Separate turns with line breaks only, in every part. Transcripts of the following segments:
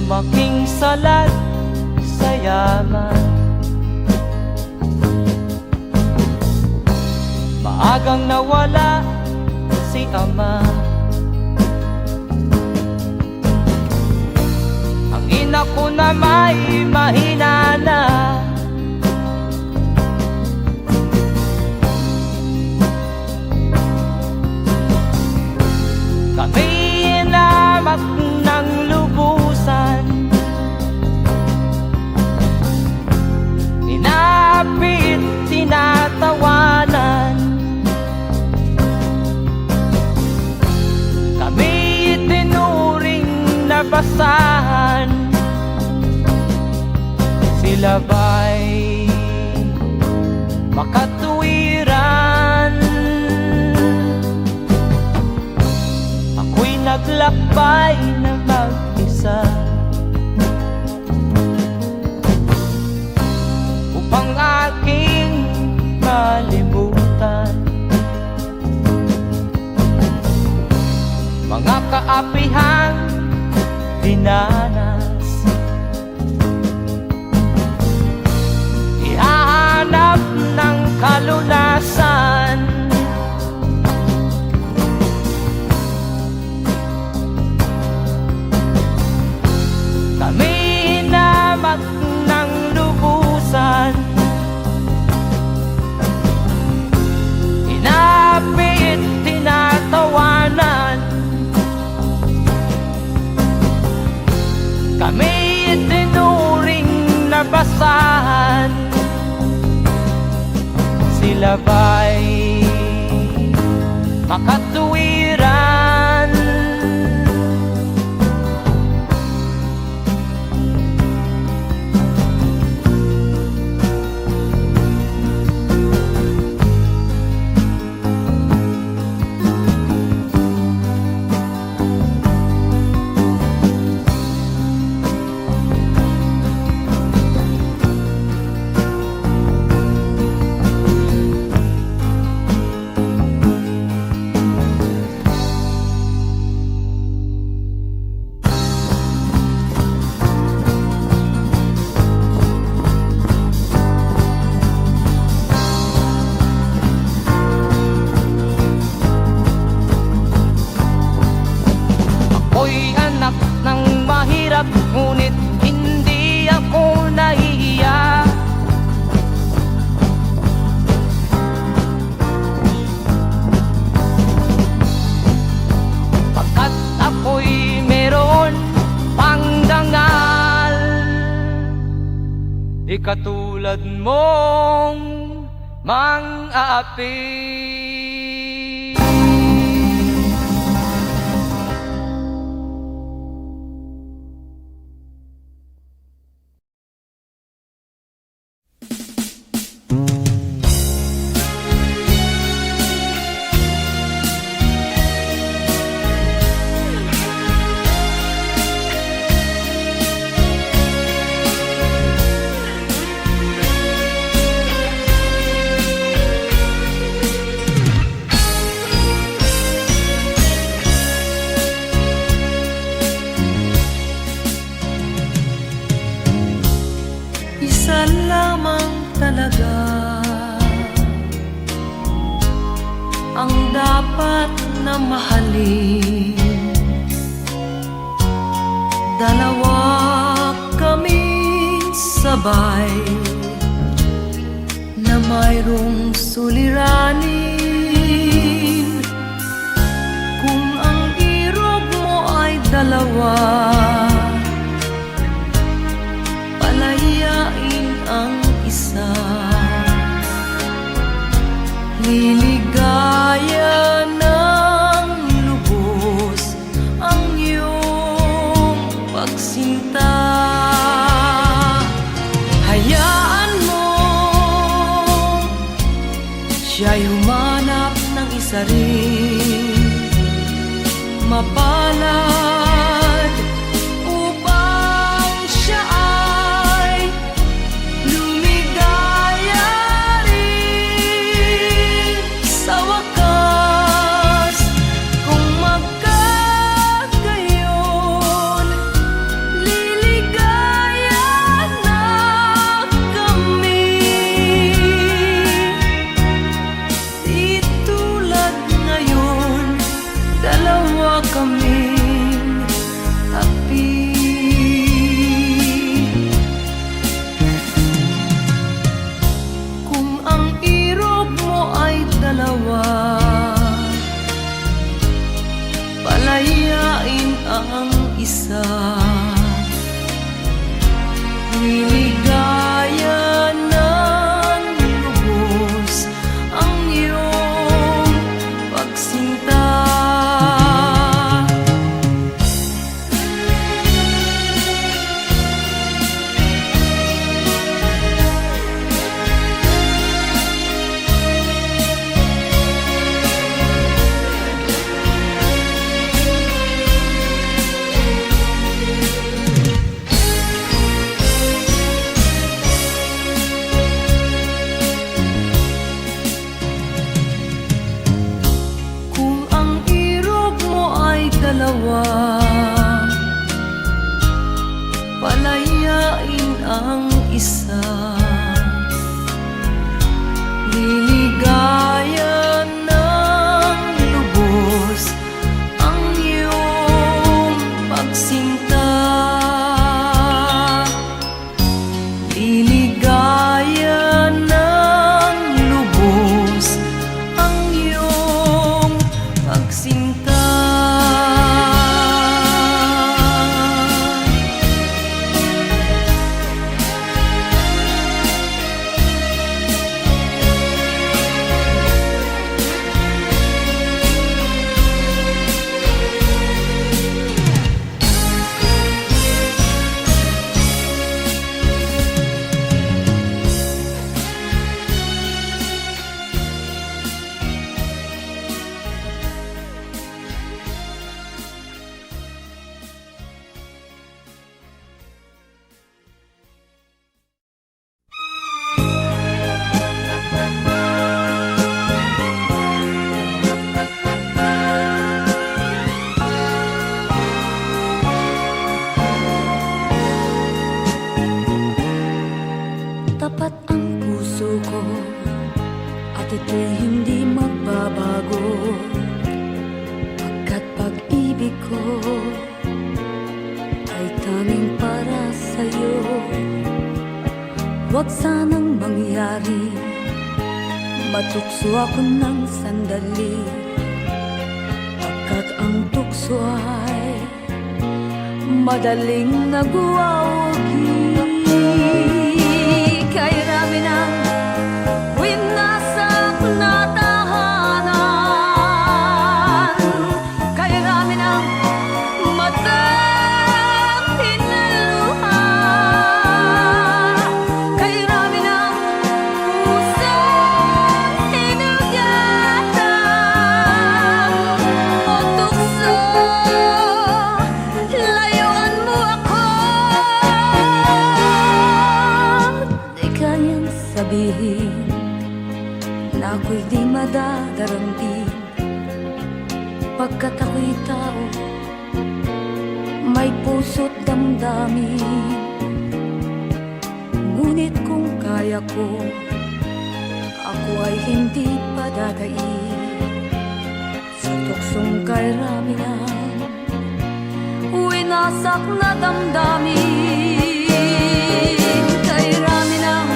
lumaking salat sa yaman. Maagang nawala si ama. Ang ina ko na may mahina na. Kami inamak ng lubusan, inapit, tinatawanan. Kami itinuring na basahan. Sila ba'y makatuwiran? Ako'y naglakbay na mag-isa upang aking malimutan mga kaapihang dinanas. Ihahanap ng kalunasan. Kami inamak ng lubusan, inapit, tinatawanan. Kami itinuring na basahan. Sila ba'y makatuwiran? Ako'y anak ng mahirap, ngunit hindi ako nahihiya. Pagkat ako'y meron pang dangal, di katulad mong mang-aapi.
Isa lamang talaga ang dapat na mahalin. Dalawa kaming sabay na mayroong suliranin. Kung ang irog mo ay dalawa, palayain ang isa. Liligaya ng lubos ang iyong pagsinta. Hayaan mo siya'y humanap ng isa rin, mapalad, upang siya ay lumigaya rin sa wakas. Kung magkagayon, Liligaya ng lubos ang iyong pagsinta. Kung ang irog mo ay dalawa, palayain ang isa. Liligaya ng lubos ang iyong pagsinta. Liligaya ng lubos ang iyong pagsinta. Tapat ang puso ko at ito'y hindi magbabago, pagkat pag-ibig ko ay tanging para sa'yo. Huwag sanang mangyari matukso ako ng sandali, pagkat ang tukso ay madaling nagwawagi. Kay rami ng winasak na tahanan, kay rami ng matang pinaluha, kay rami ng pusong hinugatan o tukso. Layuan mo ako, di kayang sabihin na ako'y di madadaramdin, pagkat ako'y tao, may puso't damdamin. Ngunit kung kaya ko, ako ay hindi padadaig sa tuksong kay rami ng winasak na damdamin. Kay rami ng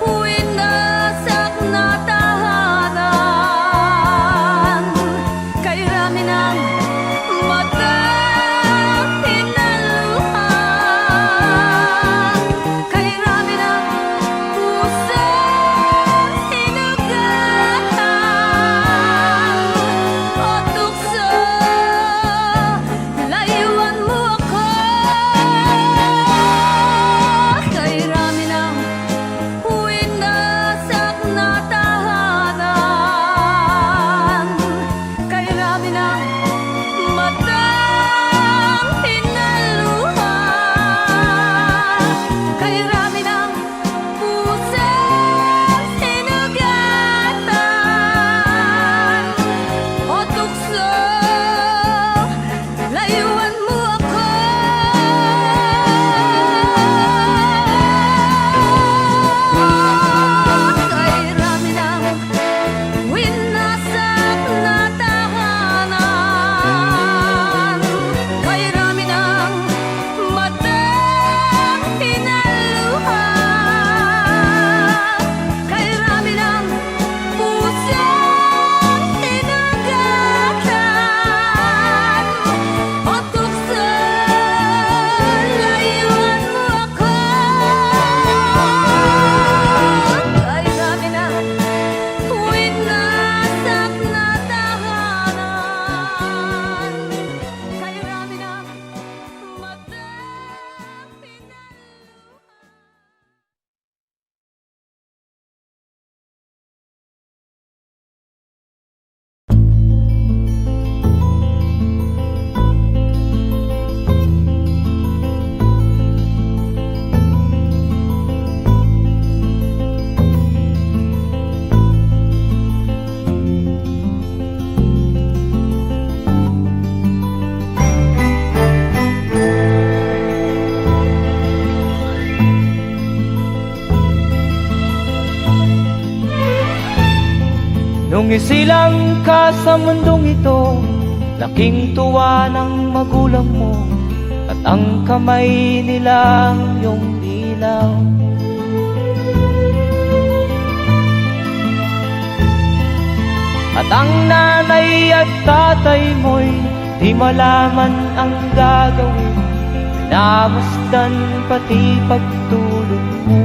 winasak na tahanan, kay rami ng matang pinaluha, kay rami ng pusong hinugatan o tukso. Layuan mo ako,
isilang ka sa mundong ito, laking tuwa ng magulang mo, at ang kamay nila iyong ilaw. At ang nanay at tatay mo'y di malaman ang gagawin, namasdan pati pagtulog mo.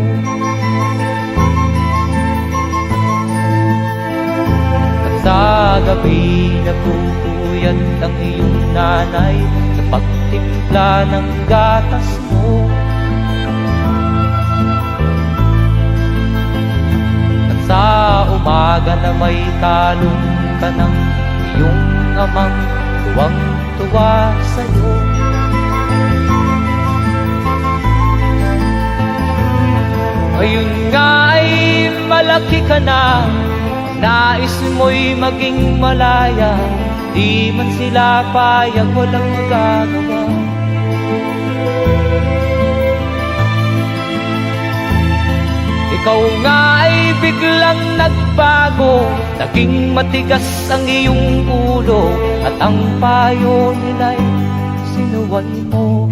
At sa gabi napupuyat ang iyong nanay sa pagtimpla ng gatas mo. At sa umaga na may talong ka ng iyong amang tuwang-tuwa sa'yo. Ngayon nga ay malaki ka na, nais mo'y maging malaya, di man sila payag, walang magagawa. Ikaw nga ay biglang nagbago, naging matigas ang iyong ulo, at ang payo nila'y sinuway mo.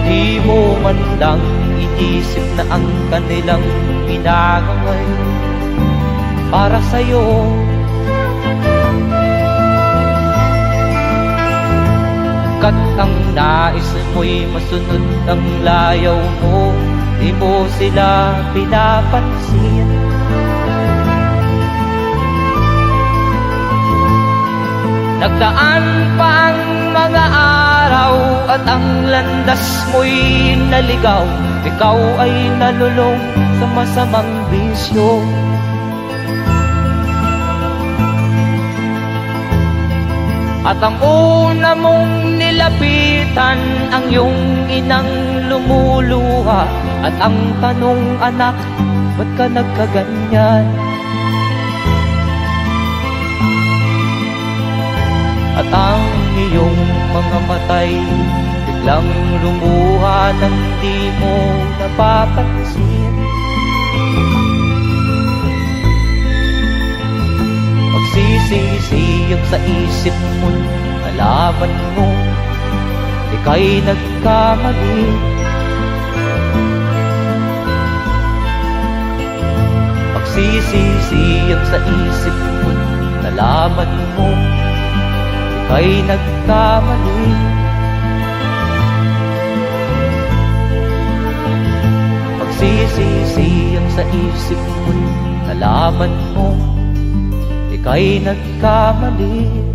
Di mo man lang iisip na ang kanilang ginagawa'y para sa'yo. Kat ang nais mo'y masunod ang layaw mo, di mo sila pinapansin. Nagdaan pa ang mga araw at ang landas mo'y naligaw, ikaw ay nalulong sa masamang bisyo. At ang una mong nilapitan ang iyong inang lumuluha, at ang tanong, anak, ba't ka nagkaganyan? At ang iyong mga matay biglang lumuha nang di mo napapansin. Magsisisiyag sa isip mo, nalaman mo ika'y nagkamali. Magsisisiyag sa isip mo, nalaman mo ika'y nagkamali. Magsisisiyag sa isip mo, nalaman mo ika'y nagkamali.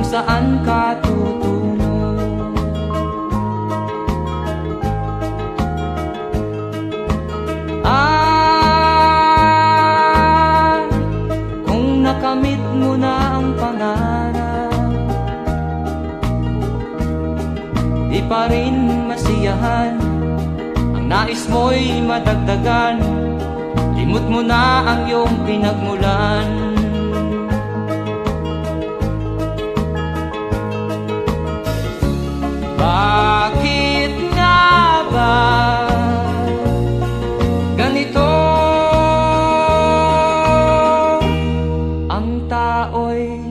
Saan ka tutungo? Kung nakamit mo na ang pangarap, di pa rin masiyahan, ang nais mo'y madagdagan, limot mo na ang iyong pinagmulan. Bakit nga ba ganito? Ang tao'y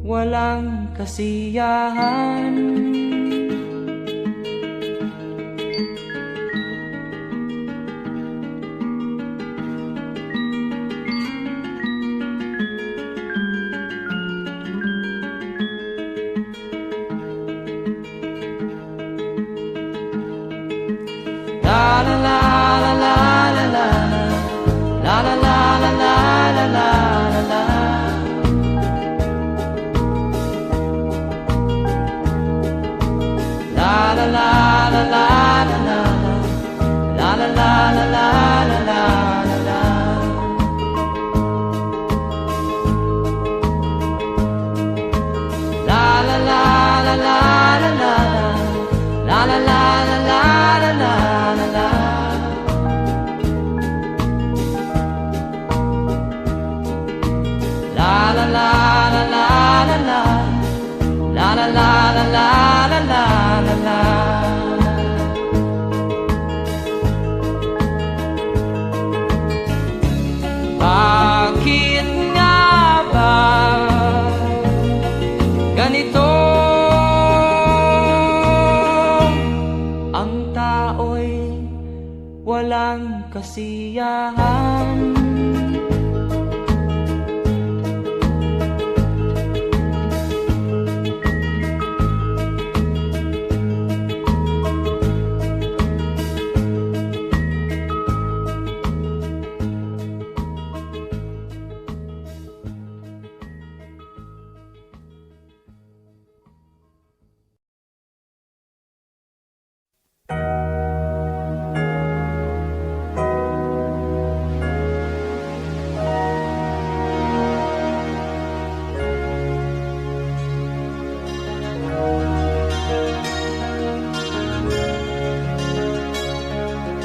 walang kasiyahan. la la la la la la la la. La la la la la la la la la la la la la la la. La la la la la la la. La la la la la la la la la. Bakit nga ba ganito? Ang tao'y walang kasiyahan.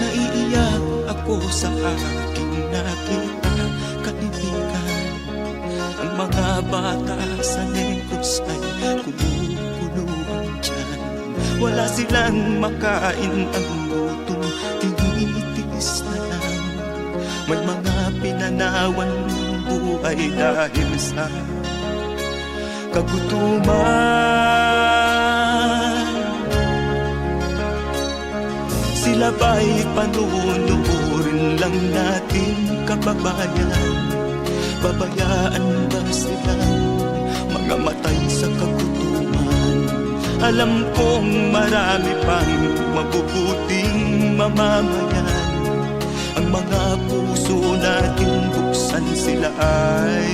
Naiiyak ako sa aking nakita, kaibigan. Ang mga bata sa Negros ay kumukuluan dyan. Wala silang makain, ang gutom tinitiis na lang. May mga pinanawan ng buhay dahil sa kagutuman. Sila ba'y panunurin lang natin, kababayan? Babayaan ba silang mga matay sa kagutuman? Alam kong marami pang mabubuting mamamayan. Ang mga puso natin buksan, sila ay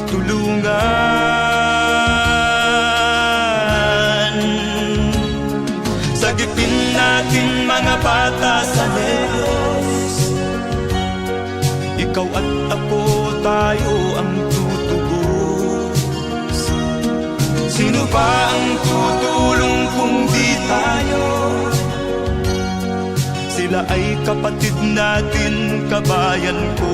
tulungan. Sagipin natin mga bata sa Negros. Ikaw at ako, tayo ang tutubos. Sino ba ang tutulong kung di tayo? Sila ay kapatid natin, kabayan ko.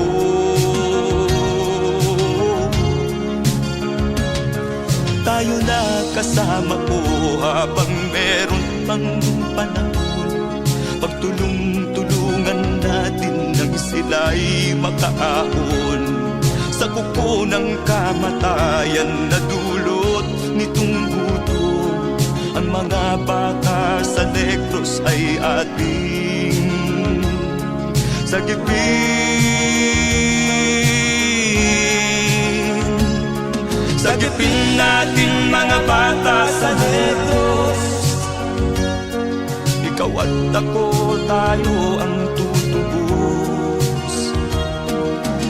Tayo na kasama ko habang meron pang panahon. Pagtulong-tulungan natin nang sila'y makaahon sa kuko ng kamatayan na dulot nitong gutom. Ang mga bata sa Negros ay ating sagipin. Sagipin natin mga bata sa Negros. Ikaw at ako, tayo ang tutubos.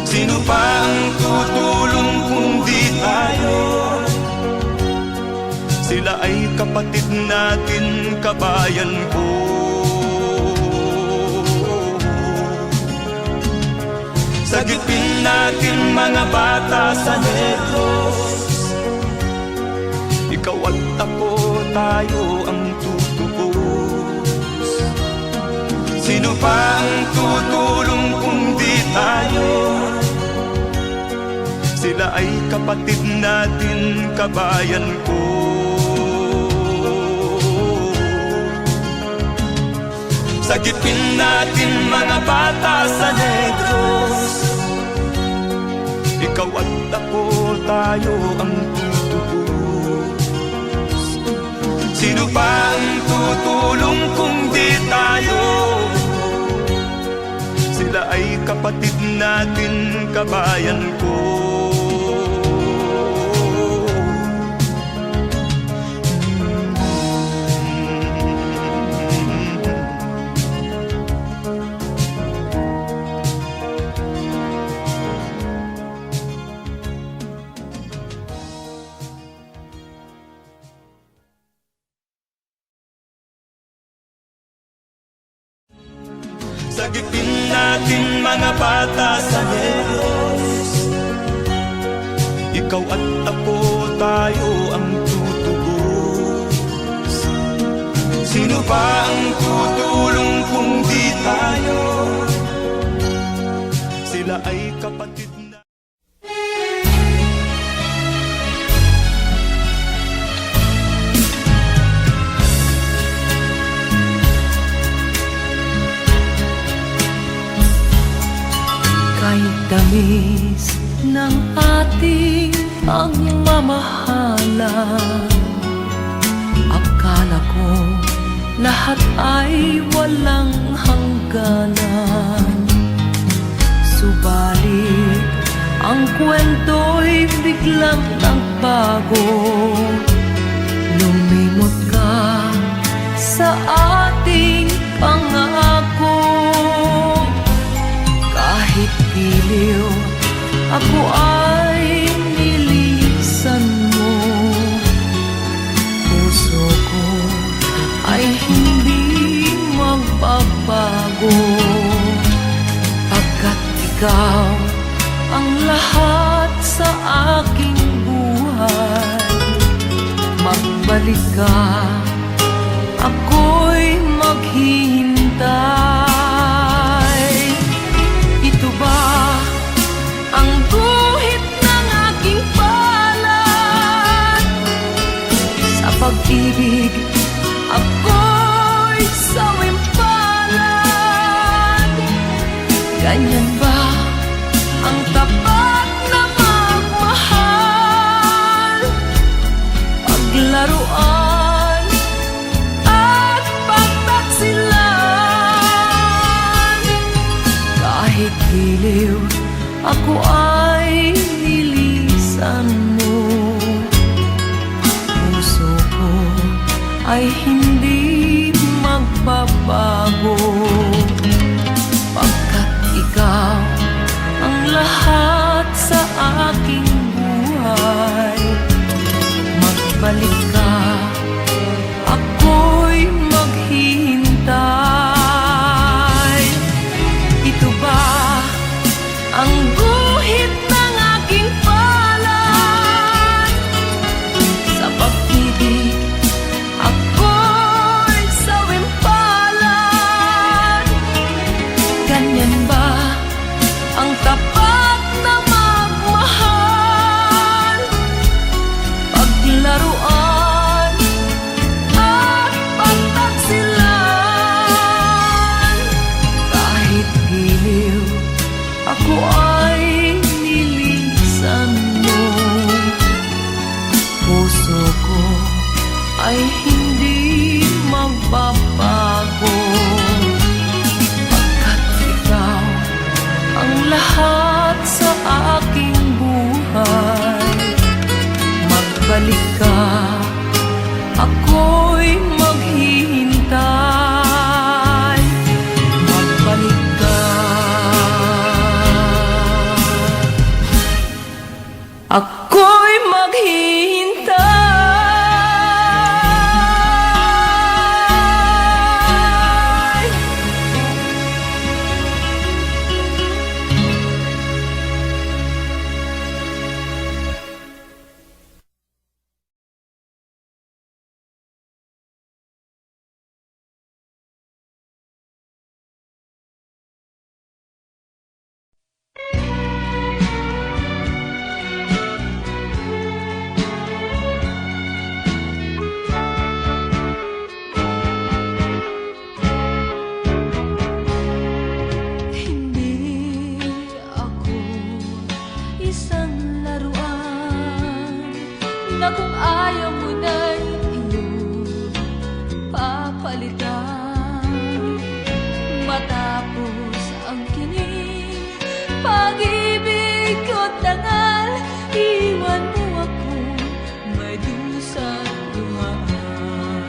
Sino pa ang tutulong kung di tayo? Sila ay kapatid natin, kabayan ko. Sagipin natin mga bata sa Negros. Ikaw at ako, tayo ang tutubos. Sino pa ang tutulong kung di tayo? Sila ay kapatid natin, kabayan ko. Sagipin natin mga bata sa Negros. Ikaw at ako, tayo ang tutubos. Sino pa ang tutulong kung di tayo? Sila ay kapatid natin, kabayan ko. Sagipin natin mga bata sa Diyos. Ikaw at ako, tayo ang tutubos. Sino ba ang tutulong kung di tayo? Sila ay kapatid na.
Kahit tamis ng ating pagmamahalan, akala ko lahat ay walang hangganan. Subalit ang kwento'y biglang nagbago. Lumimot ka sa ating pangako. Kahit giliw, ako ay nilisan mo. Puso ko ay hindi magbabago, pagkat ikaw ang lahat sa aking buhay. Magbalik ka, ako'y maghihintay. Ito ba ang guhit ng aking palad? Sa pag-ibig, ako'y sawimpalad. Ganyan ba ang tapat na magmahal? Paglaruan at pagtaksilan. Kahit giliw, ako ay nilisan mo. Puso ko ay hindi magbabago, pagkat ikaw ang lahat sa aking buhay. Magbalik ka, ako'y maghihintay. Ito ba ang guhit ng aking palad? Sa pag-ibig, ako'y sawimpalad. Ganyan ba ang tapat na magmahal? Paglaruan at pagtaksilan. Kahit giliw, ako ay nilisan mo. Puso ko ay hindi magbabago, pagkat ikaw ang lahat sa aking buhay. Magbalik ka, ako'y maghihintay. Magbalik ka, ako'y maghihintay. Hindi ako isang laruan na kung ayaw mo na'y iyong papalitan. Matapos ang kinig, pag-ibig ko't dangal, iwan mo ako may dusang luhaan.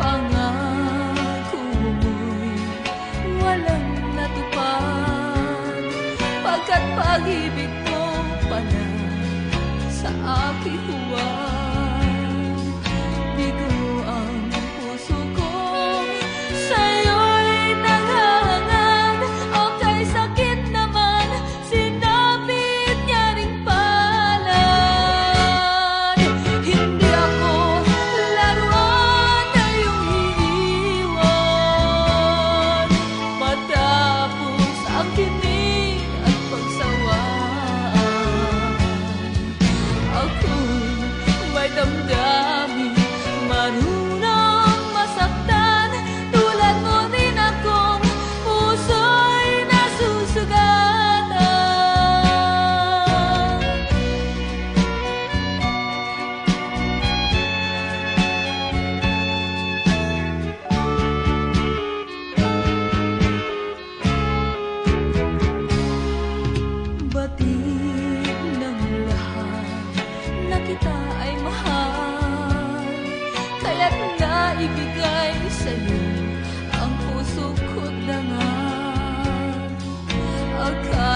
Pangako mo'y walang natupad, pagkat pag-ibig mo pala sa aking huwag. Bigo ang puso ko, sa'yo'y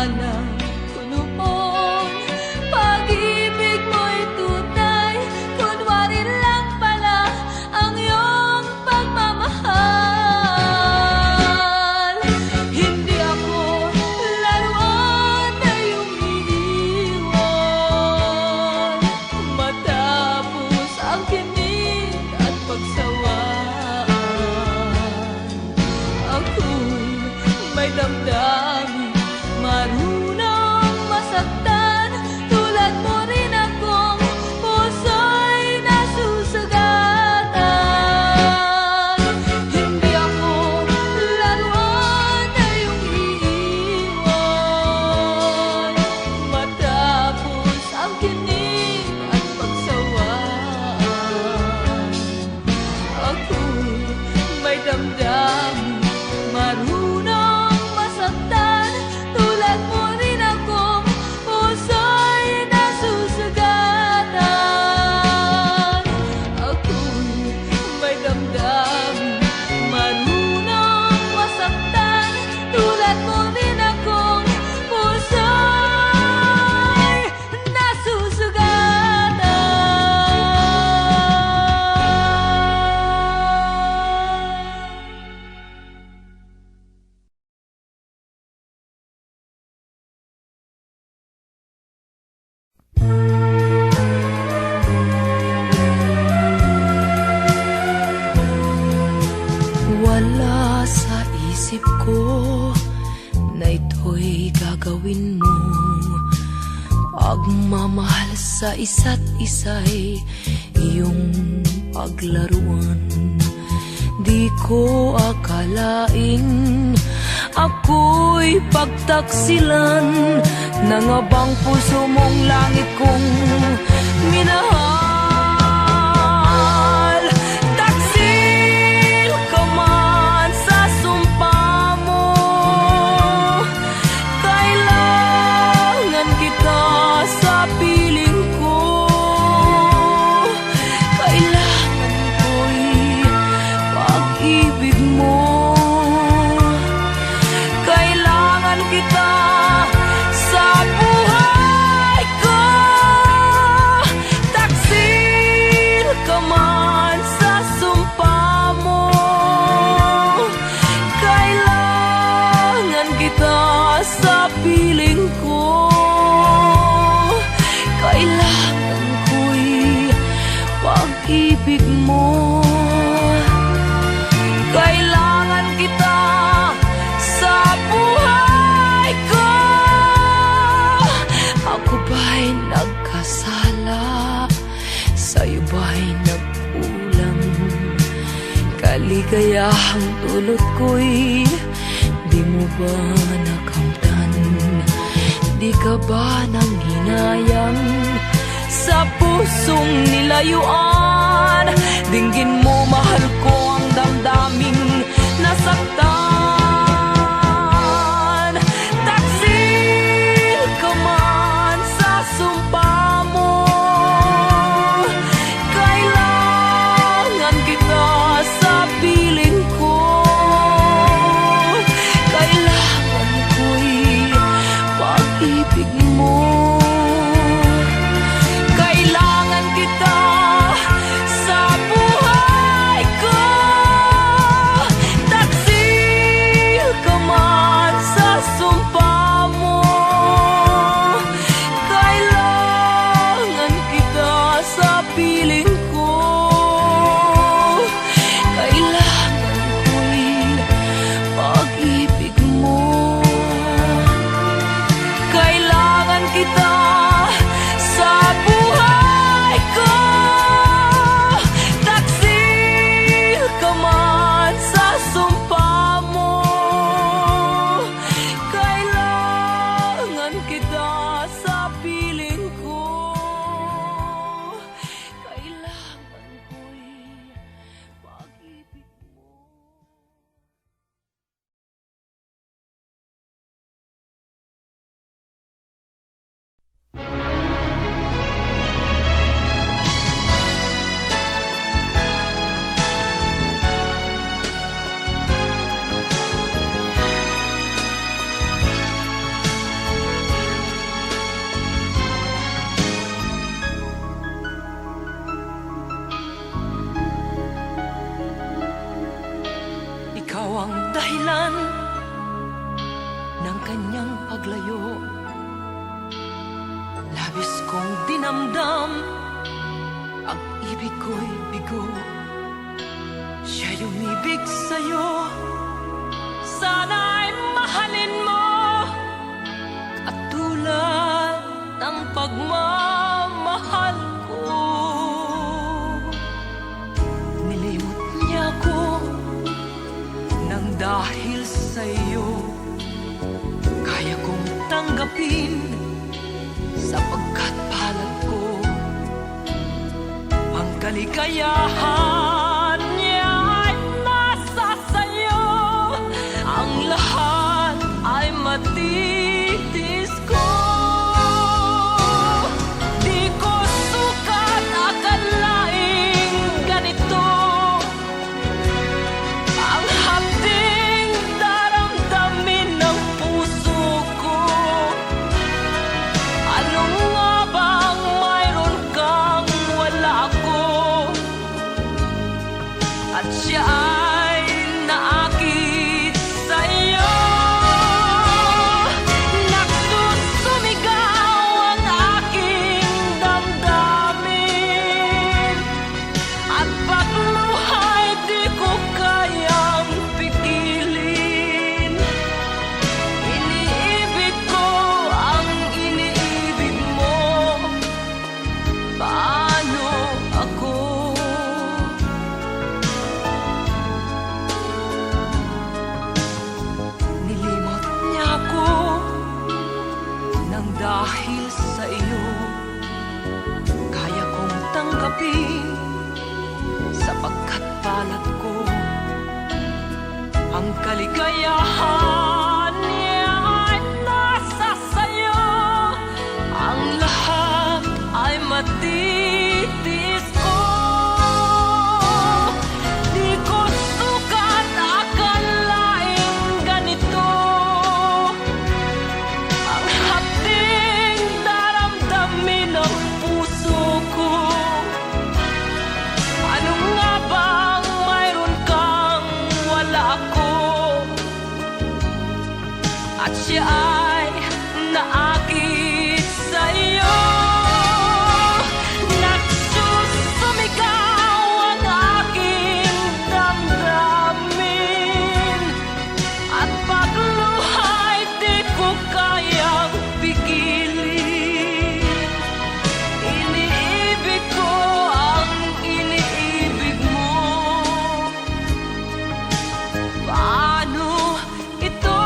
ng kunoon. Pag-ibig mo'y tunay, kunwari lang pala ang iyong pagmamahal. Hindi ako laruan na iyong iniwan, matapos ang kinig at pagsawaan. Ako'y may damdamin, marunong masaktan. Tulad mo rin akong puso'y nasusugatan. Hindi ako laruan na iyong iiwan, matapos ang kinig at pagsawaan. Ako'y may damdamin, marunong masaktan. Tulad mo rin akong puso'y nasusugatan. Ako'y may damdamin, marunong masaktan. Tulad mo rin akong puso'y nasusugatan. Wala sa isip ko na ito'y gagawin mo. Pagmamahal sa isa't isa'y iyong paglaruan. Di ko akalain ako'y pagtaksilan ng abang puso mong langit kong minahal. Taksil ka man sa sumpa mo, kailangan kita sa piling ko. Kailangan ko'y pag-ibig mo. Kailangan kita sa buhay ko. Taksil ka man sa sumpa mo, kailangan kita sa piling ko. Kailangan ko'y pag-ibig mo. Kailangan kita sa buhay ko. Ako ba'y nagkasala? Sa'yo ba'y nagkulang? Kaligayahang dulot ko'y di mo ba nakamtan? Di ka ba nang hinayang sa pusong nilayuan? Dinggin mo, mahal ko, ang damdaming nasaktan. Taksil ka man sa sumpa mo, kailangan kita sa piling ko. Kailangan ko'y pag-ibig mo. Kailangan kita sa buhay ko.
ang dahilan ng kanyang paglayo. Labis kong dinamdam, ang ibig ko'y bigo. Siya'y umibig sa'yo, sana'y mahalin mo, at tulad ng pagmamahal ko. Nilimot niya ko nang dahil sa'yo, kaya kong tanggapin sapagkat palad ko ang kaligayahan niya ay nasa sayo. Ang lahat ay matitis ko. Di ko sukat akalaing ganito ang hapding daramdamin ng puso ko. Ano nga bang mayroon kang wala ko? At siya ay naakit sa'yo. Nagsusumigaw ang aking damdamin, at pagluhay di ko kayang pigilin. Iniibig ko ang iniibig mo. Paano ako? Nilimot niya ako nang dahil sa iyo, kaya kong tanggapin sapagkat palad ko ang kaligayahan niya ay nasa sayo. Ang lahat ay matitis ko. Di ko sukat akalaing ganito ang hapding daramdamin ng puso ko. Ano nga bang mayroon kang wala ko? At siya ay naakit sa'yo. Nagsusumigaw ang aking damdamin, at pagluhay di ko kayang pigilin. Iniibig ko ang iniibig mo. Paano ito?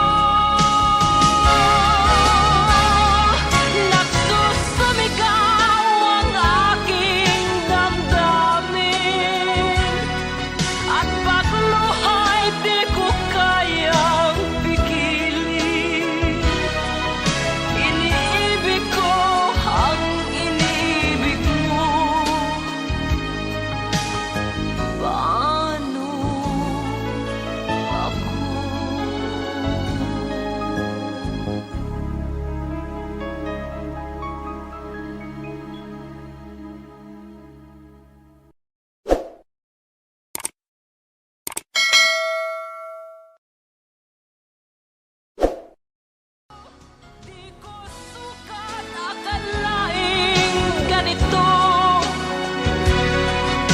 Nagsusumigaw ang aking damdamin, at pagluhay di ko kayang pigilin. Iniibig ko ang iniibig mo. Paano ako? Di ko sukat akalaing ganito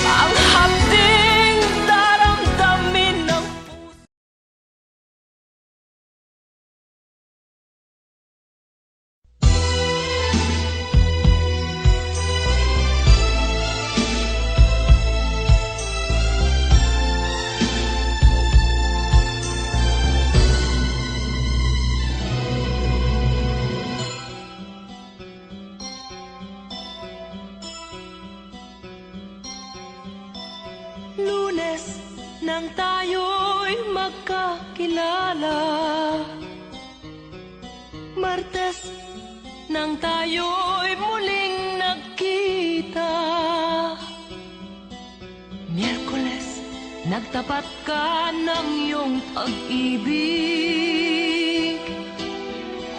ang hapding daramdamin ng puso. Lunes nang tayo'y magkakilala, Martes nang tayo'y muling nagkita, Miyerkules nagtapat ka ng iyong pag-ibig,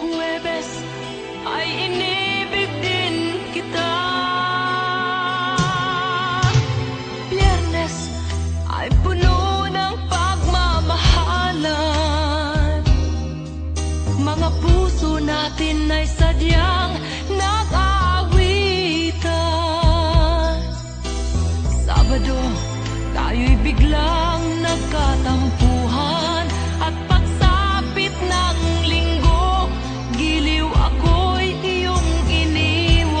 Huwebes ay inibig din kita, Biyernes ay puno ng pagmamahal.
sadyang nag-aawitan. Sabado, tayo'y biglang nagkatampuhan. At pagsapit ng linggo, giliw ako'y iyong iniwan.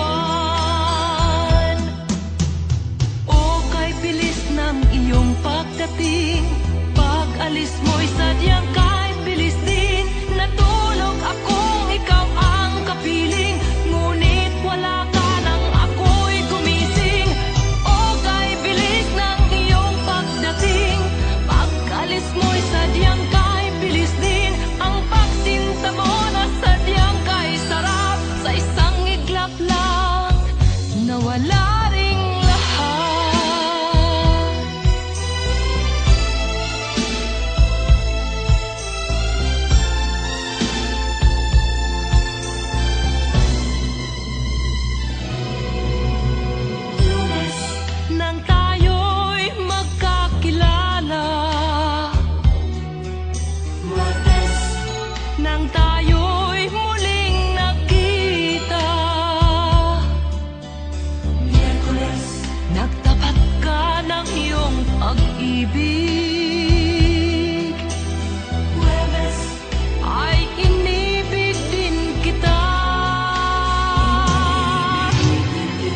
O kay bilis ng iyong pagdating, pag-alis mo'y sadyang kay bilis din. Natulog akong ikaw ang kapiling, ngunit wala ka nang ako'y gumising. O kay bilis ng iyong pagdating, pag-alis mo'y sadyang kay bilis din. Ang pagsinta mo na sadyang kay sarap, sa isang iglap lang nawala ring lahat. Lunes, nang tayo'y magkakilala. Martes, nang tayo'y muling nakita. Miyerkules, nagtapat ka ng iyong pag-ibig. Huwebes, ay inibig din kita.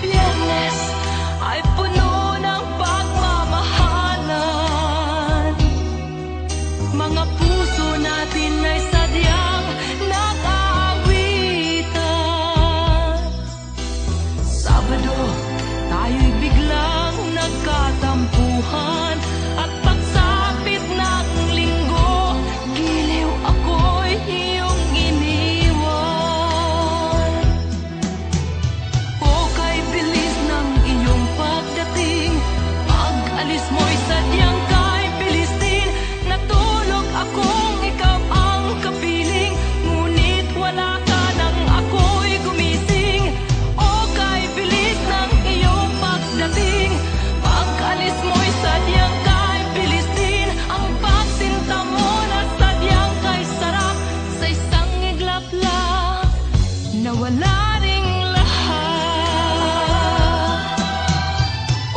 Biyernes, ay puno ng pagmamahalan. Mga puso natin ay sadyang nag-aawitan. Sabado, tayo'y biglang nagkatampuhan. At pagsapit ng linggo, giliw ako'y iyong iniwan. O kay bilis ng iyong pagdating, pag-alis mo'y sadyang kay bilis din. Natulog akong ikaw ang kapiling, ngunit wala ka nang ako'y gumising. O kay bilis ng iyong pagdating, pag-alis mo'y sadyang kay bilis din. Ang pagsinta mo na sadyang kay sarap, sa isang iglap lang nawala ring lahat.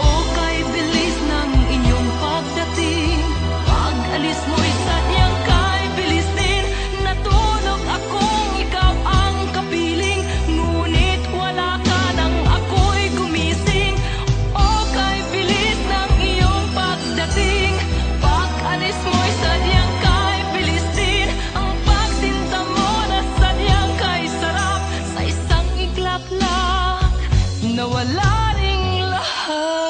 O kay bilis ng iyong pagdating, pag-alis mo'y sadyang kay bilis din. Natulog akong ikaw ang kapiling, ngunit wala ka nang ako'y gumising. O kay bilis ng iyong pagdating, pag-alis mo'y sadyang kay bilis din. Ang pagsinta mo na sadyang kay sarap, sa isang iglap lang nawala ring lahat.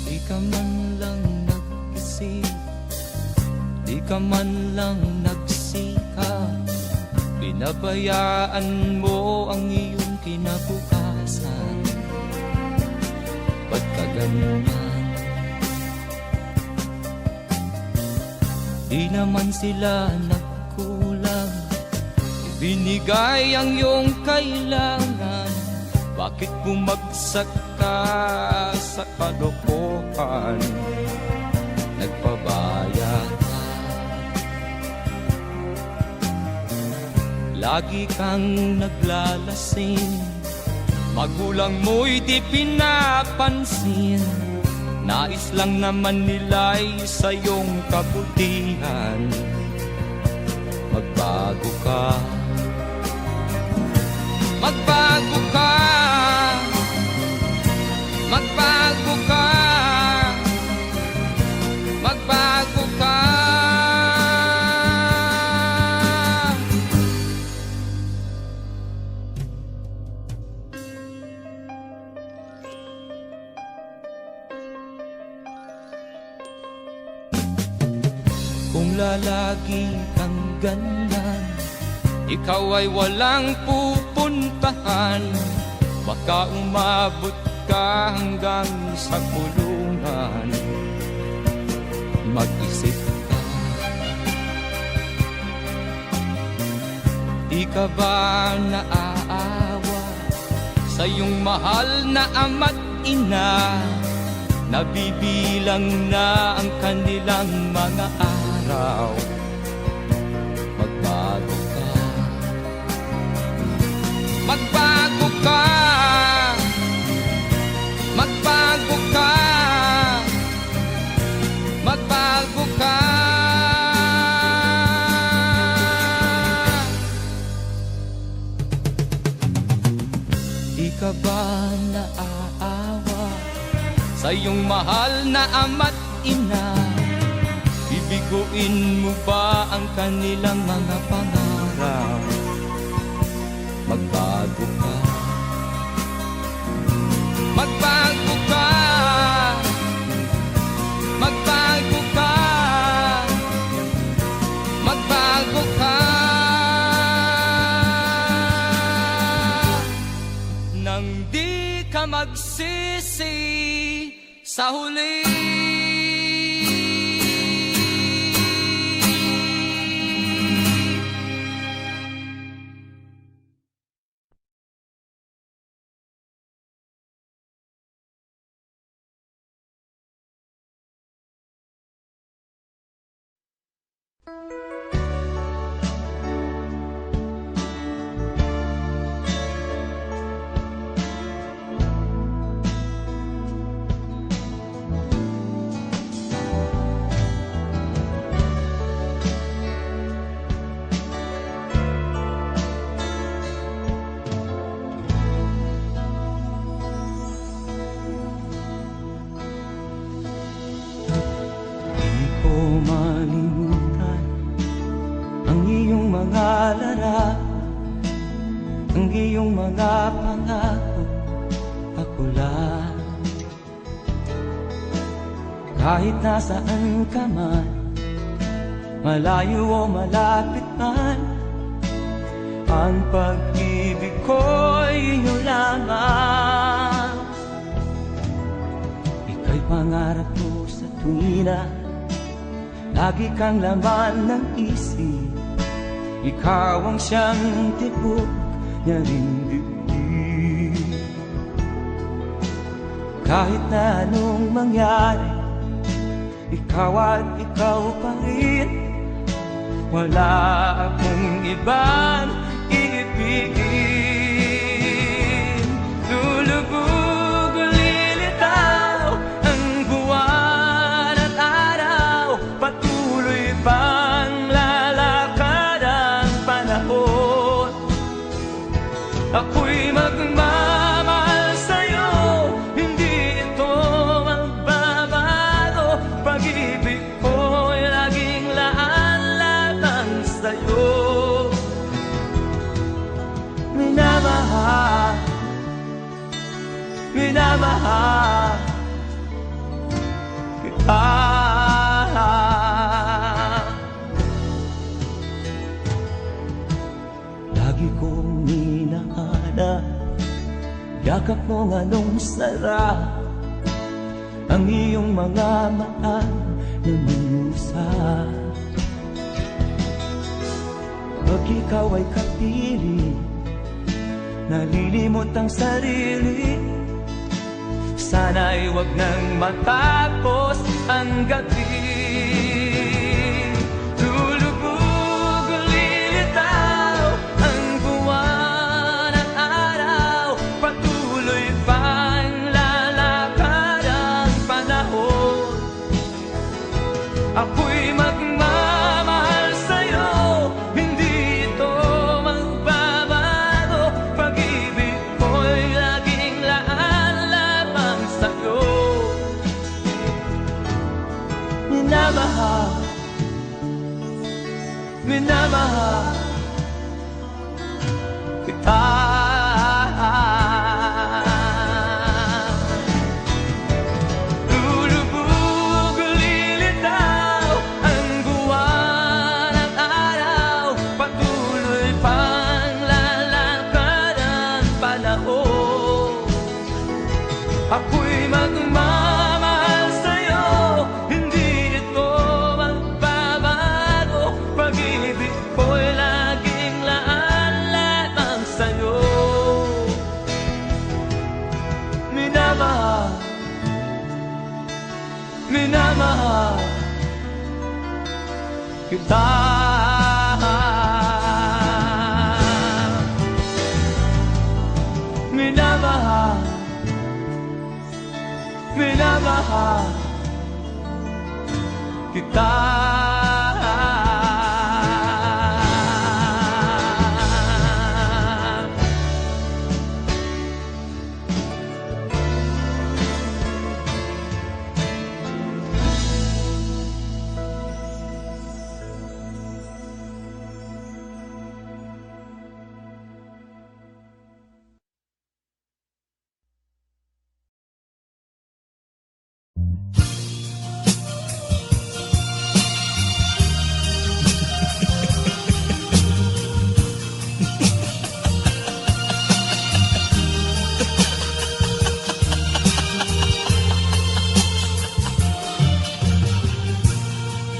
Di ka man lang nag-isip, di ka man lang nagsikap, pinabayaan mo ang iyong kinabukasan. Ba't ka ganyan? Di naman sila nagkulang, ibinigay ang iyong kailangan. Bakit bumagsak ka sa kalokohan? Nagpabaya ka, lagi kang naglalasing, magulang mo'y di pinapansin. Nais lang naman nila'y sa iyong kabutihan. Magbago ka, magbago ka, magbago ka, magbago ka. Kung lalagi kang ganyan, ikaw ay walang pupuntahan. Baka umabot ka hanggang sa kulungan. Mag-isip ka, di ka ba naaawa sa iyong mahal na ama't ina? Nabibilang na ang kanilang mga araw. Magbago ka, magbago ka, magbago ka, magbago ka. Di ka ba naaawa sa iyong mahal na ama't ina? Bibiguin mo ba ang kanilang mga pangarap? Magbago ka, magbago ka, magbago ka, magbago ka. Nang di ka magsisi sa huli. Malimutan ang iyong mga larap, ang iyong mga pangako, ako lang. Kahit nasaan ka man, malayo o malapit man, ang pag-ibig ko'y iyo lamang. Ika'y pangarap ko sa tuwina, lagi kang laman ng isip. Ikaw ang siyang tibok niya ring dibdib. Kahit na anong mangyari, ikaw at ikaw pa rin. Wala akong ibang iibigin. Lulubog o lilitaw ang buwan at araw, patuloy pang lalakad ang panahon. Ako'y magmamahal sa'yo, hindi ito magbabago. Pag-ibig ko'y laging laan lamang sa'yo. Minamahal, minamahal kita. Lagi kong minahanap yakap mong anong sarap, ang iyong mga mata na minusa. Pag ikaw ay kapiling, nalilimot ang sarili. Sana'y wag nang matapos ang gabi. Lulubog o lilitaw ang buwan at araw, patuloy pang lalakad ang panahon. Ako'y magmamahal sa'yo, hindi ito magbabago. Pag-ibig ko'y laging laan lamang sa'yo. Minamahal, minamahal kita. Lulubog o lilitaw ang buwan kita. Minamahal, minamahal kita.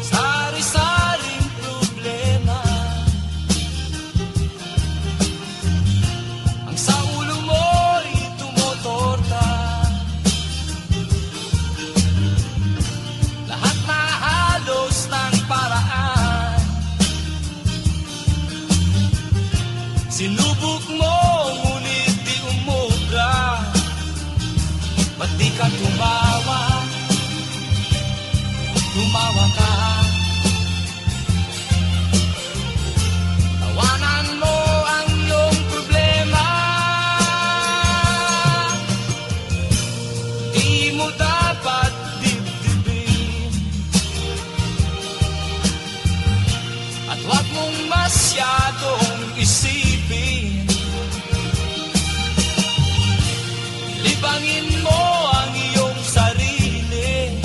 Sari-saring problema ang sa ulo mo'y tumutorta. Lahat na halos ng paraan sinubok mo, ngunit di umubra. Ba't di ka tumawa? Tumawa ka. Tawanan mo ang iyong problema. Di mo dapat dibdibin, at huwag mong masyadong isipin. Libangin mo ang iyong sarili.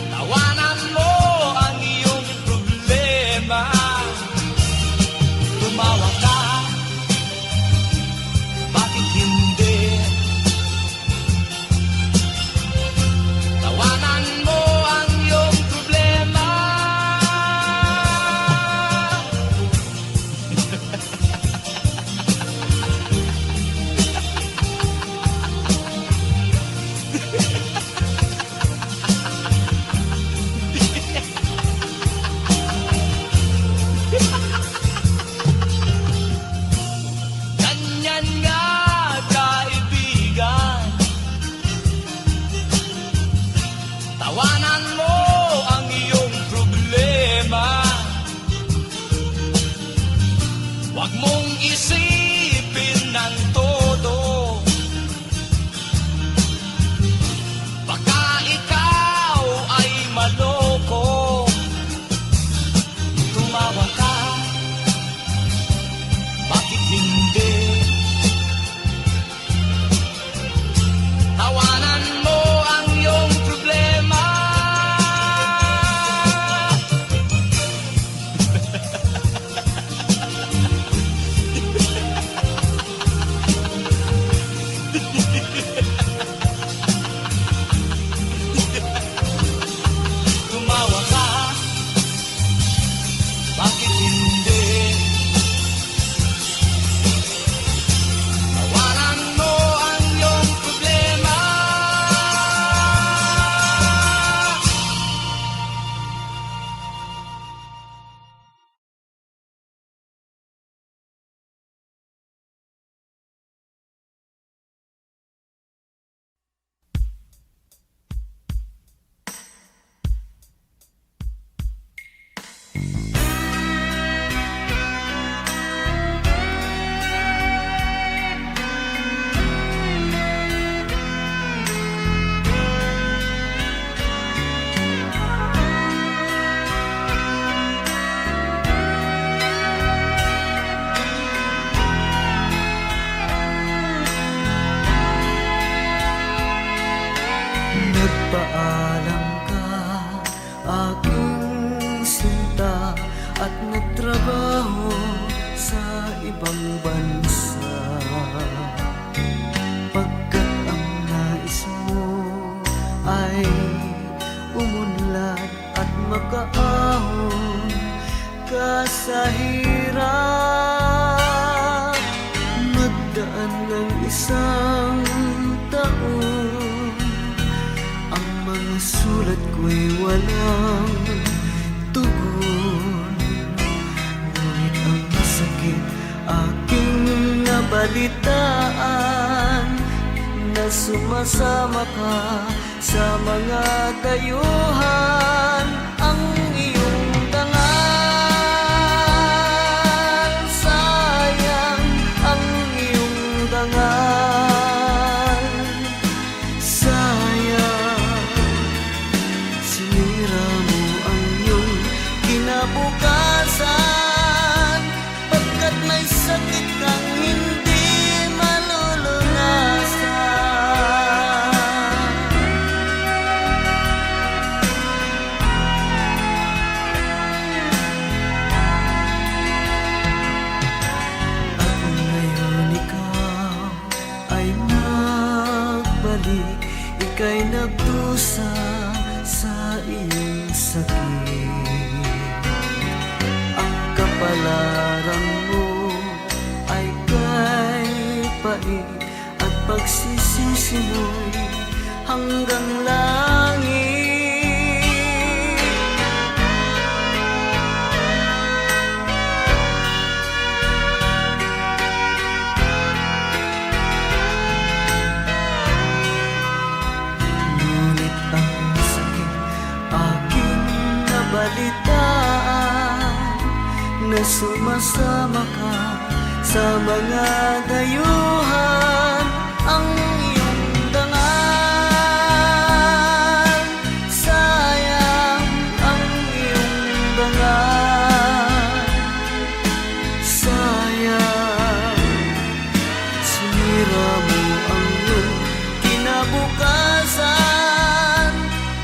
Tawanan mo ang iyong problema. Tumawa ka, bakit hindi? Tawanan mo ang iyong problema. Ganyan nga, kaibigan. Tawanan mo ang iyong problema. Huwag mong isipin ng todo. Baka ikaw ay maloko. Tumawa ka, bakit hindi? Tawanan mo ang iyong problema. Tumawa ka, bakit hindi? Tawanan mo ang iyong problema.
Nagpaalam ka, aking sinta, at nagtrabaho sa ibang bansa. Pagkat ang nais mo ay umunlad at makaahon ka sa hirap. Nagdaan ng isang taon, ang mga sulat ko'y walang tugon. Ngunit ang sakit aking nabalitaan, na sumasama ka sa mga dayuhan. Ang iyong dangal, sayang ang iyong dangal. Sayang, sinira mo ang iyong kinabukasan, pagkat may sakit kang hindi malulunasan. At ngayon ikaw ay nagbalik, ika'y nagdusa sa iyong sakit. Ang kapalaran mo ay kay pait, at pagsisisi mo'y hanggang langit. Ngunit ang sakit aking nabalitaan, na sumasama ka sa mga dayuhan. Ang iyong dangal, sayang ang iyong dangal. Sayang, sinira mo ang iyong kinabukasan,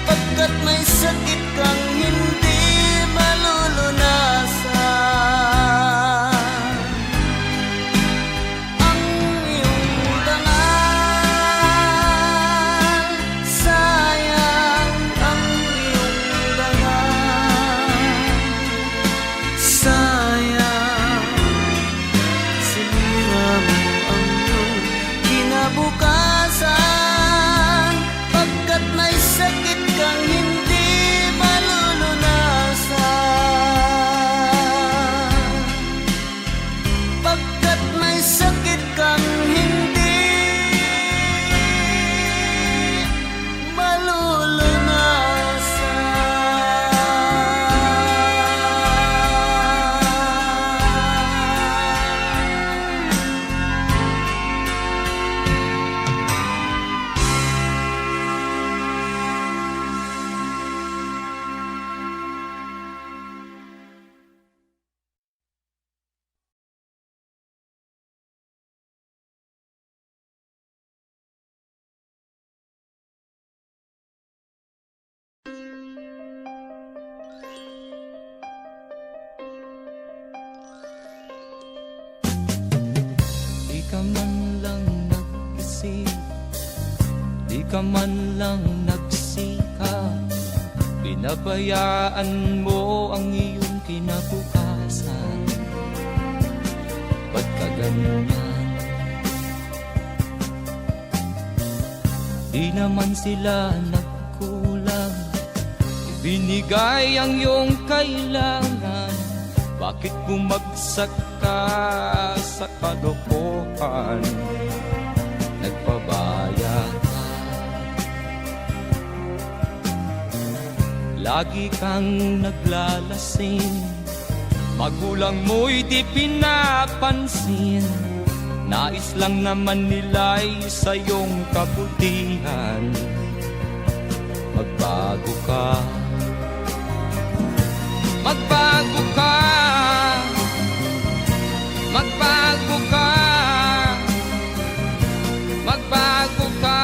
pagkat may sakit kang hindi malulunasan. Ang iyong dangal, sayang ang iyong dangal. Sayang, sinira mo ang iyong kinabukasan, pagkat may sakit kang hindi malulunasan. Pagkat may sakit kang hindi malulunasan.
Di ka man lang nag-isip, di ka man lang nagsikap, pinabayaan mo ang iyong kinabukasan. Ba't ka ganyan? Di naman sila nagkulang, ibinigay ang iyong kailangan. Bakit bumagsak ka sa kalokohan? Nagpabaya ka, lagi kang naglalasing, magulang mo'y di pinapansin. Nais lang naman nila'y sa iyong kabutihan. Magbago ka, magbago ka, magbago ka, magbago ka.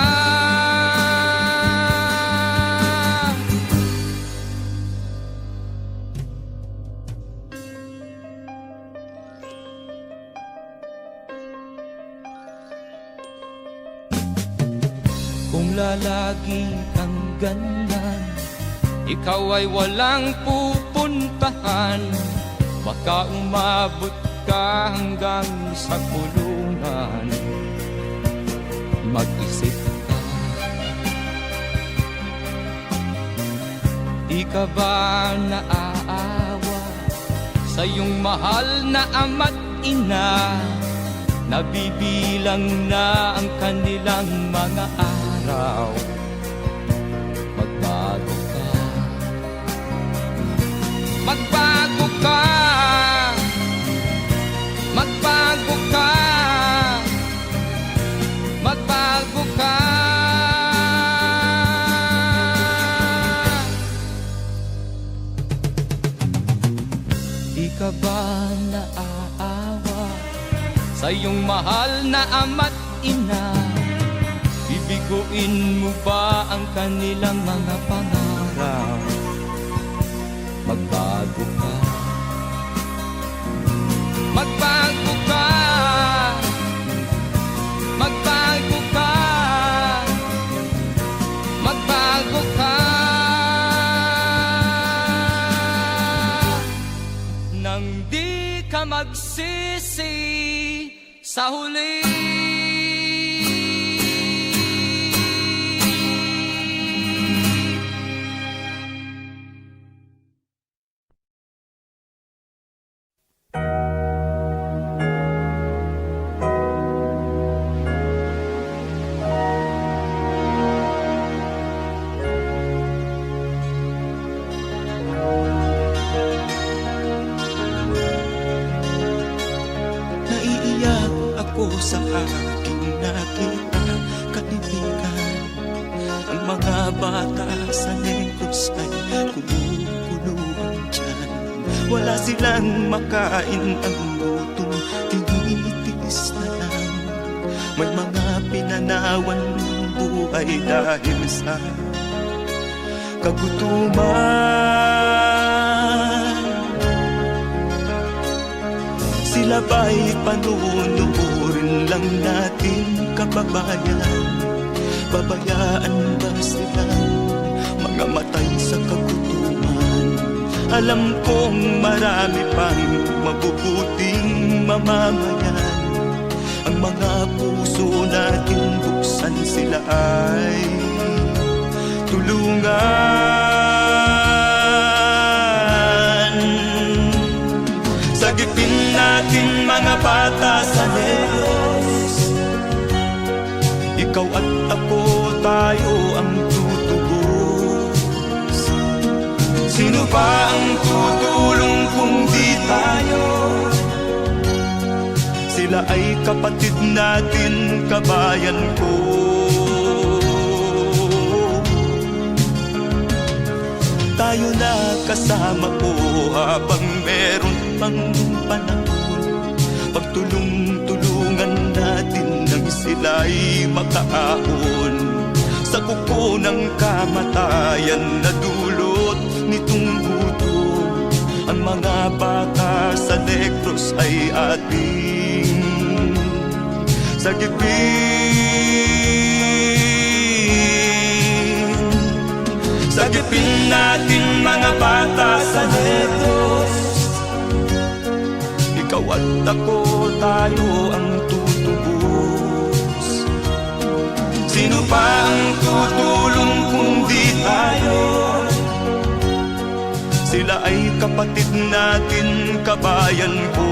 Kung lalagi kang ganyan, ikaw ay walang pupuntahan. Baka umabot ka hanggang sa kulungan. Mag-isip ka, Di ka ba naaawa sa iyong mahal na ama't ina? Nabibilang na ang kanilang mga araw. Magbago ka, magbago ka, magbago ka, magbago ka. Di ka ba naaawa sa iyong mahal na ama't ina? Bibiguin mo ba ang kanilang mga pangarap? Magbago ka, magbago ka, magbago ka, magbago ka. Nang di ka magsisi sa huli.
Naiiyak ako sa aking nakita, kaibigan. Ang mga bata sa Negros ay kumukulong dyan. Wala silang makain, ang gutom tinitiis na lang. May mga pinanawan ng buhay dahil sa kagutuman. Sila ba'y panunurin lang natin, kababayan? Babayaan ba silang mga matay sa kagutuman? Alam kong marami pang mabubuting mamamayan. Ang mga puso natin buksan, sila ay tulungan. Sagipin natin mga bata sa Negros. Ikaw at ako, tayo ang tutubos. Sino ba ang tutulong kung di tayo? Sila ay kapatid natin, kabayan ko. Tayo na kasama ko habang meron pang panahon. Pagtulong-tulungan natin nang sila'y makaahon sa kuko ng kamatayan na dulot nitong gutom. Ang mga bata sa Negros ay ating sagipin. Sagipin natin mga bata sa Negros. Ikaw at ako, tayo ang tutubos. Sino pa ang tutulong kung di tayo? Sila ay kapatid natin, kabayan ko.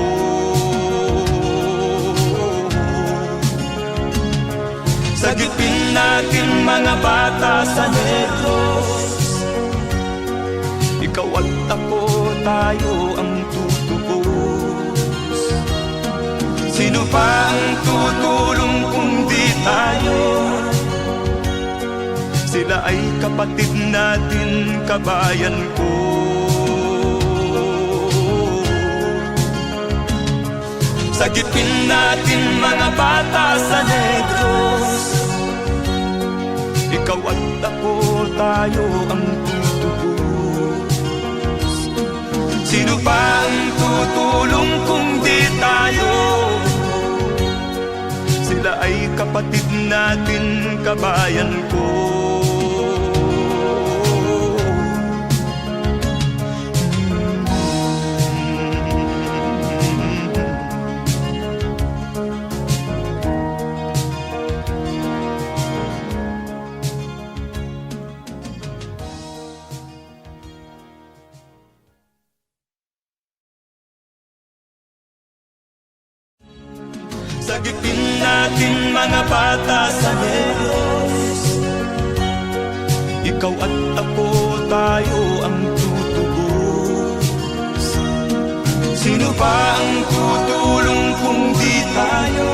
Sagipin natin mga bata sa Negros. Ikaw at ako, tayo ang tutubos. Sino pa ang tutulong kung di tayo? Sila ay kapatid natin, kabayan ko. Sagipin natin mga bata sa Negros. Ikaw at ako, tayo ang tutubos. Sino pa ang tutulong kung di tayo? Sila ay kapatid natin, kabayan ko. Sagipin natin mga bata sa Negros. Ikaw at ako, tayo ang tutubos. Sino ba ang tutulong kung di tayo?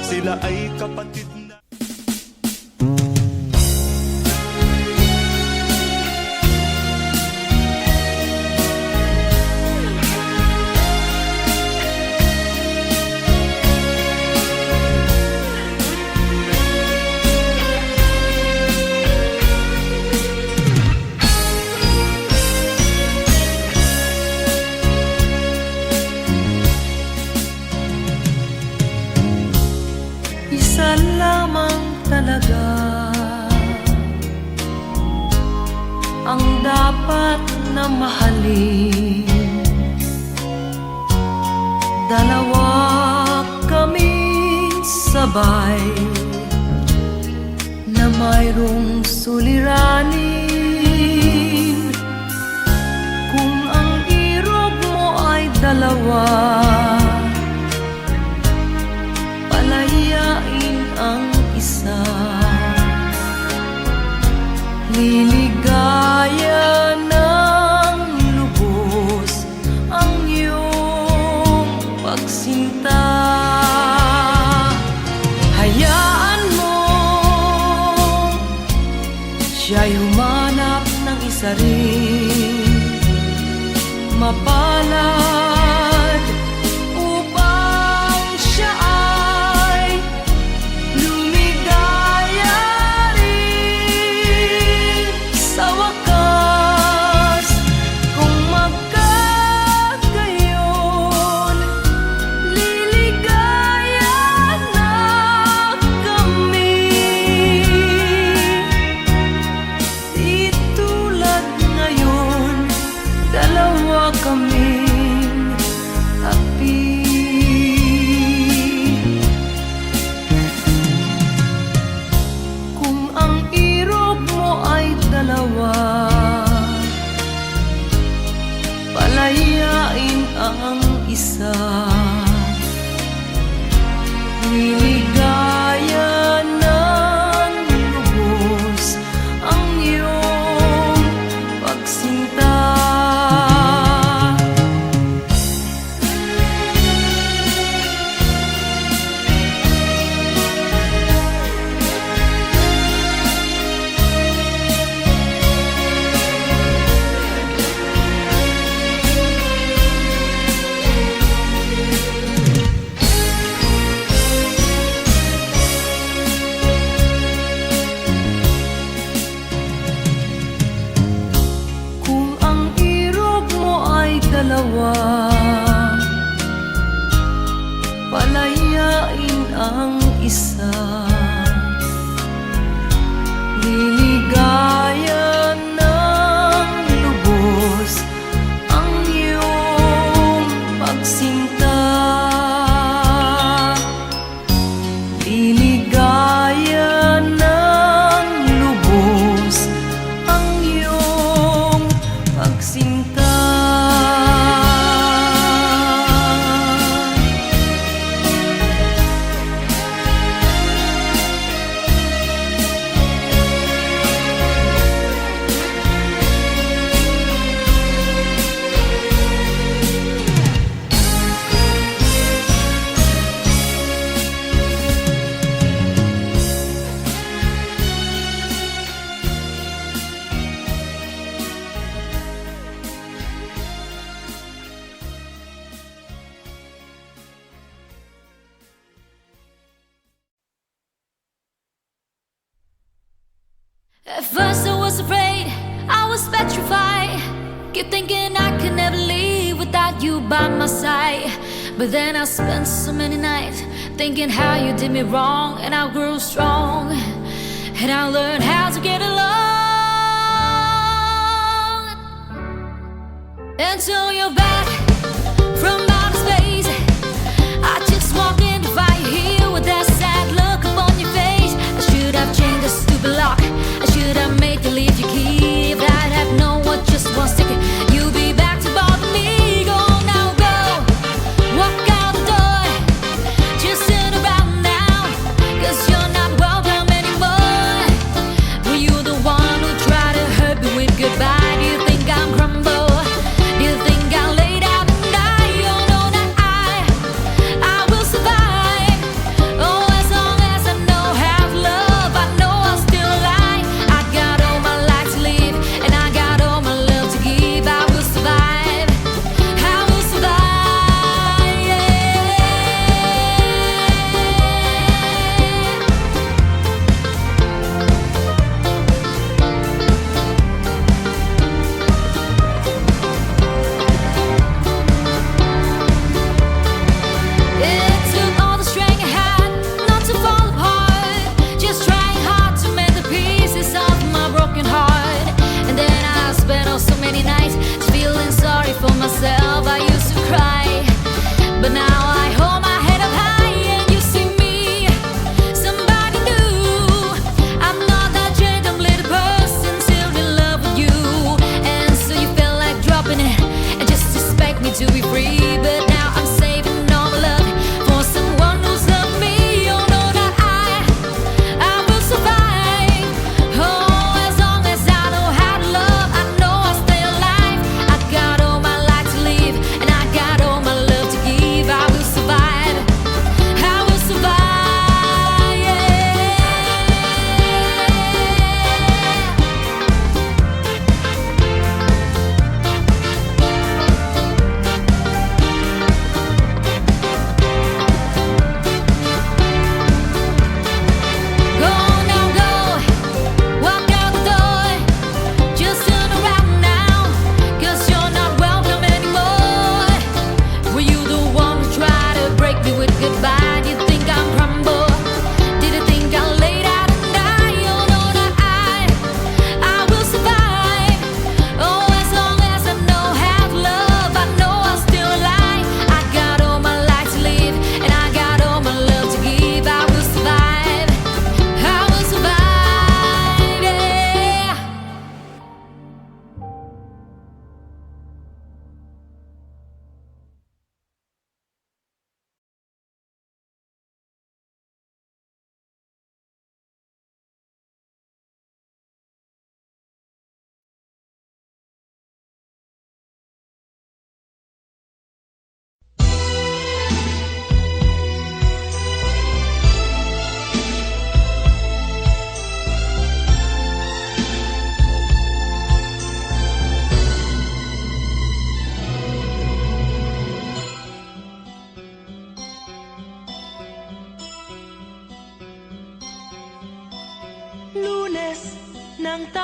Sila ay kapatid na.
Isa lamang talaga ang dapat na mahalin. Dalawa kaming sabay na mayroong suliranin. Kung ang irog mo ay dalawa, palayain ang isa. Liligaya ng lubos ang iyong pagsinta. Hayaan mo siya'y humanap ng isa rin, mapalad upang siya ay lumigaya rin sa wakas. Kung magkagayon, liligaya na kami. Di tulad ngayon, dalawa kaming happy. Kung ang irog mo ay dalawa, palayain ang isa. Liligaya ng lubos ang iyong pagsinta. Kung ang irog mo ay dalawa, palayain ang isa. Liligaya ng lubos ang iyong pagsinta. Liligaya ng lubos ang iyong pagsinta.
At first I was afraid, I was petrified. Keep thinking I could never leave without you by my side. But then I spent so many nights thinking how you did me wrong, and I grew strong, and I learned how to get along. Until you're back from outer space, I just walk in to find you here with that sad look upon your face. I should have changed the stupid lock, I should have made you leave your key. If I'd have known what just one second you'd be back to bother me. Go now, go, walk out the door.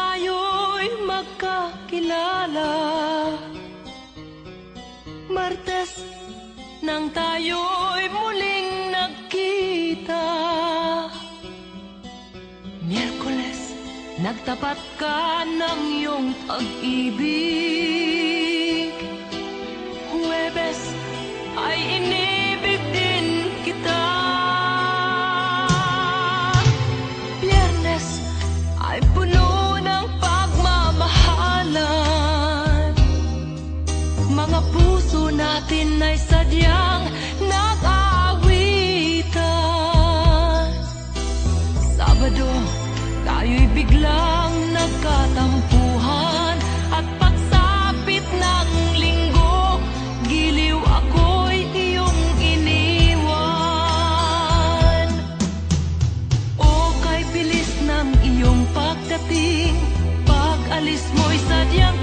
tayo'y magkakilala. Martes nang tayo'y muling nagkita. Miyerkules, nagtapat ka ng iyong pag-ibig. Huwebes ay inibig din kita. Biyernes ay puno ng pagmamahalan. Mga puso natin ay sadyang nag-aawitan. Sabado, tayo'y biglang nagkatampuhan. At pagsapit ng linggo, giliw ako'y iyong iniwan. O kay bilis ng iyong pagdating, pag-alis mo'y sadyang